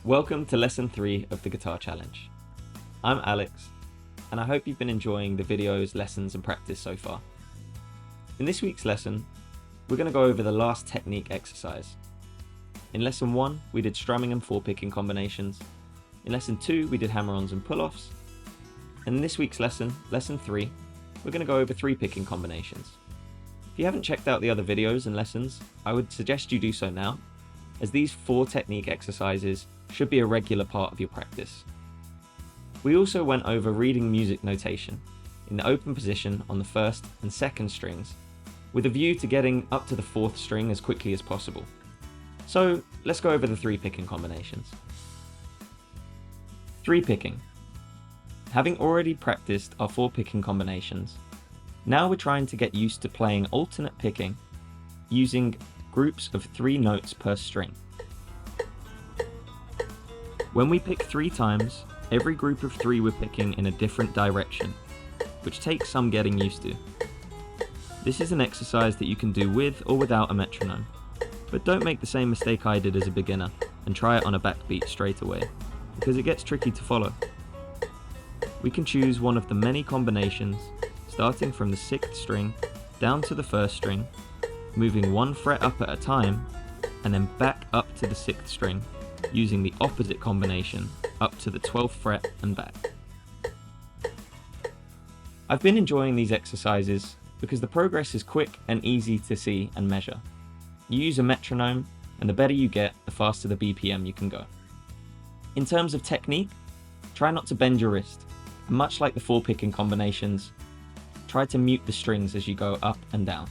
Welcome to lesson 3 of the guitar challenge. I'm Alex, and I hope you've been enjoying the videos, lessons and practice so far. In this week's lesson, we're going to go over the last technique exercise. In lesson 1, we did strumming and 4-picking combinations. In lesson 2, we did hammer-ons and pull-offs. And in this week's lesson, lesson 3, we're going to go over 3-picking combinations. If you haven't checked out the other videos and lessons, I would suggest you do so now, as these 4 technique exercises should be a regular part of your practice. We also went over reading music notation in the open position on the 1st and 2nd strings, with a view to getting up to the 4th string as quickly as possible. So let's go over the 3-picking combinations. 3-picking. Having already practiced our 4-picking combinations, now we're trying to get used to playing alternate picking using groups of 3 notes per string. When we pick 3 times, every group of 3 we're picking in a different direction, which takes some getting used to. This is an exercise that you can do with or without a metronome, but don't make the same mistake I did as a beginner and try it on a backbeat straight away, because it gets tricky to follow. We can choose one of the many combinations, starting from the 6th string down to the 1st string, moving 1 fret up at a time, and then back up to the 6th string, using the opposite combination up to the 12th fret and back. I've been enjoying these exercises because the progress is quick and easy to see and measure. You use a metronome, and the better you get, the faster the BPM you can go. In terms of technique, try not to bend your wrist, and much like the 4-picking combinations, try to mute the strings as you go up and down.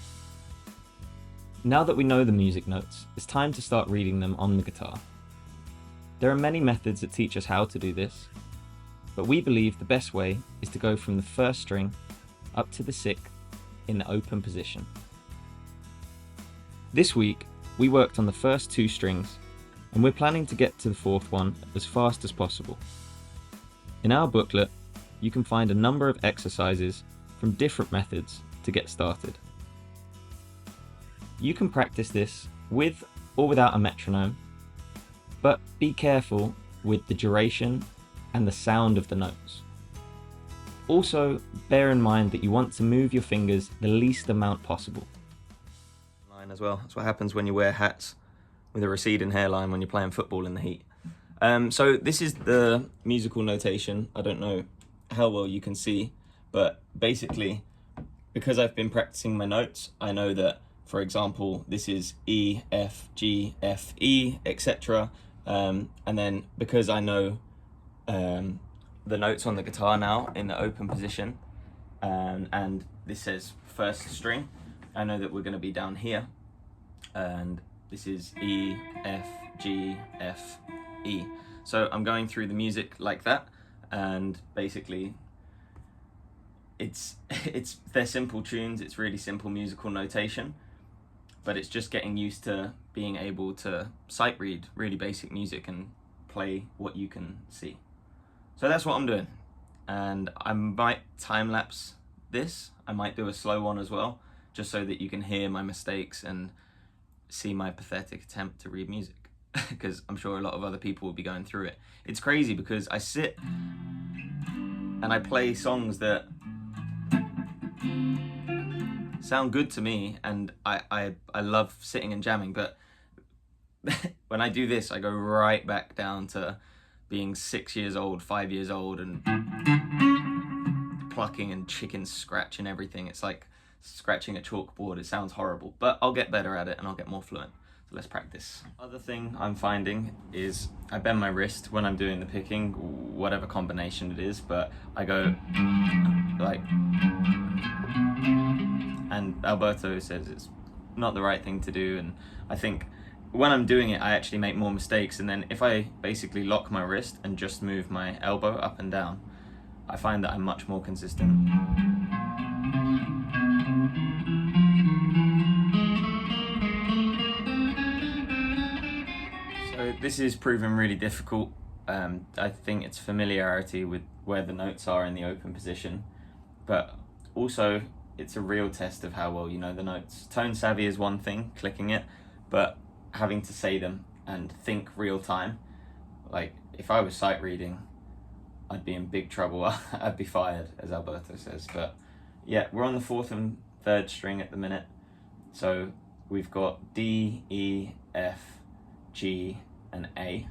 Now that we know the music notes, it's time to start reading them on the guitar. There are many methods that teach us how to do this, but we believe the best way is to go from the 1st string up to the 6th in the open position. This week, we worked on the first 2 strings, and we're planning to get to the 4th one as fast as possible. In our booklet, you can find a number of exercises from different methods to get started. You can practice this with or without a metronome, but be careful with the duration and the sound of the notes. Also, bear in mind that you want to move your fingers the least amount possible. Line as well. That's what happens when you wear hats with a receding hairline when you're playing football in the heat. So this is the musical notation. I don't know how well you can see, but basically, because I've been practicing my notes, I know that, for example, this is E, F, G, F, E, etc. And then because I know the notes on the guitar now in the open position, and this says 1st string, I know that we're going to be down here, and this is E, F, G, F, E. So I'm going through the music like that, and basically they're simple tunes, it's really simple musical notation, but it's just getting used to being able to sight read really basic music and play what you can see. So that's what I'm doing, and I might time-lapse this. I might do a slow one as well, just so that you can hear my mistakes and see my pathetic attempt to read music, because I'm sure a lot of other people will be going through it. It's crazy because I sit and I play songs that sound good to me, and I love sitting and jamming, but when I do this, I go right back down to being 6 years old, 5 years old, and plucking and chicken scratch and everything. It's like scratching a chalkboard. It sounds horrible, but I'll get better at it and I'll get more fluent. So let's practice. Other thing I'm finding is I bend my wrist when I'm doing the picking, whatever combination it is, but I go like, and Alberto says it's not the right thing to do, and I think when I'm doing it I actually make more mistakes, and then if I basically lock my wrist and just move my elbow up and down, I find that I'm much more consistent. So this is proving really difficult. I think it's familiarity with where the notes are in the open position, but also it's a real test of how well you know the notes. Tone savvy is one thing, clicking it, but having to say them and think real time Like, if I was sight reading, I'd be in big trouble. I'd be fired, as Alberto says. But yeah, we're on the 4th and 3rd string at the minute. So we've got D, E, F, G, and A.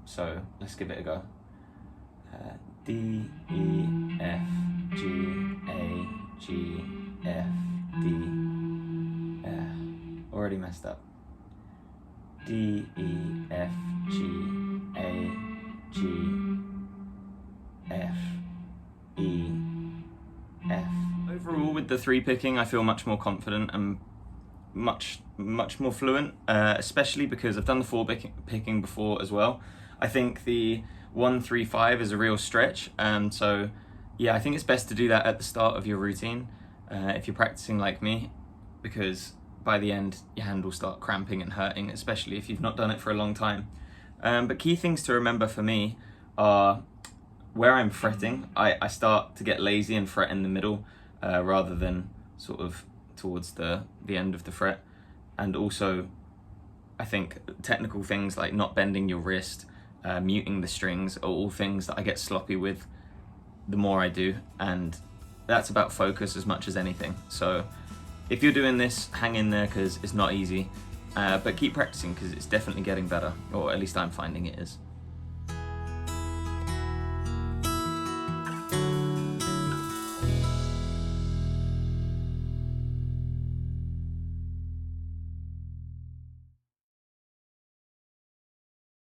So let's give it a go. D, E, F, G, A, G, F, D. Already messed up. D, E, F, G, A, G, F, E, F. Overall, with the 3 picking, I feel much more confident and much more fluent, especially because I've done the 4 picking before as well. I think the 1, 3, 5 is a real stretch, so yeah, I think it's best to do that at the start of your routine if you're practicing like me, because by the end your hand will start cramping and hurting, especially if you've not done it for a long time. But key things to remember for me are where I'm fretting. I start to get lazy and fret in the middle rather than sort of towards the end of the fret. And also, I think technical things like not bending your wrist, muting the strings are all things that I get sloppy with the more I do, and that's about focus as much as anything. So if you're doing this, hang in there, because it's not easy, but keep practicing because it's definitely getting better, or at least I'm finding it is.